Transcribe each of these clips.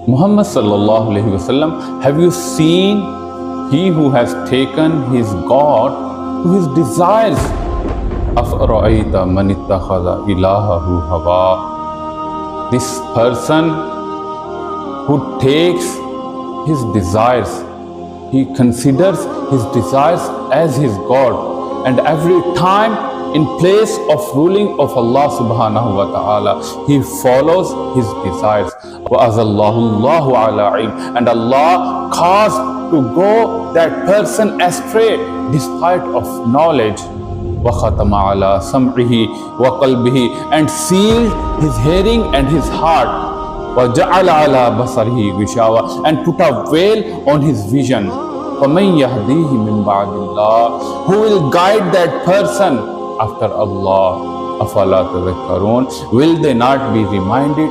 Muhammad sallallahu alayhi wasallam, have you seen he who has taken his God to his desires? Afara'ayta man ittakhadha ilahahu hawa. This person who takes his desires, he considers his desires as his God, and every time in place of ruling of Allah subhanahu wa ta'ala, he follows his desires. وَأَزَلَّهُ اللَّهُ عَلَىٰ عِلْمٍ. And Allah caused to go that person astray despite of knowledge. وَخَتَمَ عَلَىٰ سَمْعِهِ وَقَلْبِهِ. And sealed his hearing and his heart. وَجَعَلَ عَلَىٰ بَصَرِهِ غِشَاوَةً. And put a veil on his vision. فَمَنْ يَهْدِيهِ مِنْ بَعْدِ اللَّهِ. Who will guide that person after Allah? أَفَلَا تَذَكَّرُونَ. Will they not be reminded?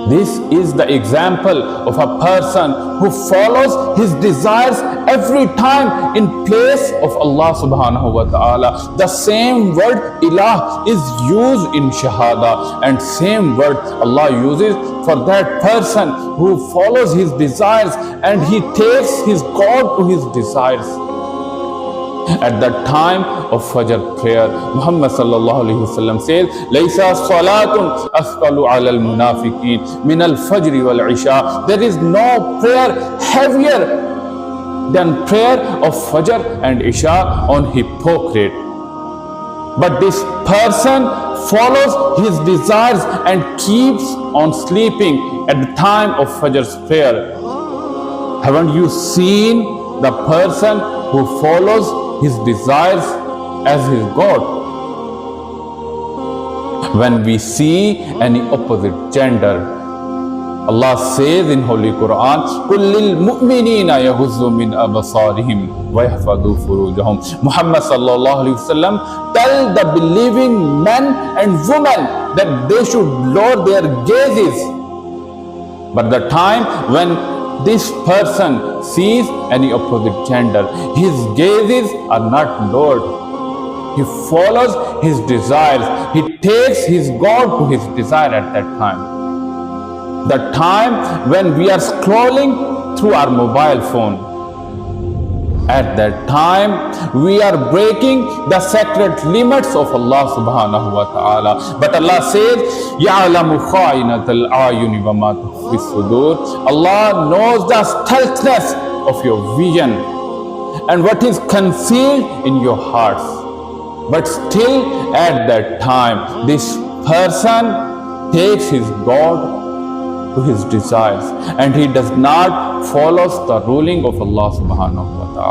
This is the example of a person who follows his desires every time in place of Allah subhanahu wa ta'ala. The same word ilah is used in shahada, and same word Allah uses for that person who follows his desires and he takes his God to his desires. At the time of Fajr prayer, Muhammad sallallahu alaihi wasallam says, "Laysa salatun asqalu ala al-munafiqin min al-fajr wal-isha." There is no prayer heavier than prayer of Fajr and Isha on hypocrite. But this person follows his desires and keeps on sleeping at the time of Fajr's prayer. Haven't you seen the person who follows his desires as his God? When we see any opposite gender, Allah says in Holy Quran, "Qul lil mu'minina yaghuzzu min absarihim wa yahfadhu furujahum." Muhammad sallallahu alaihi wasallam, tell the believing men and women that they should lower their gazes. But the time when this person sees any opposite gender, his gazes are not lowered. He follows his desires. He takes his God to his desire at that time. The time when we are scrolling through our mobile phone, at that time we are breaking the sacred limits of Allah subhanahu wa ta'ala. But Allah says, "Ya'lamu kha'inatal a'yuni wa ma tukhfi sudur." Allah knows the stealthiness of your vision and what is concealed in your hearts. But still at that time, this person takes his God to his desires and he does not follow the ruling of Allah subhanahu wa ta'ala.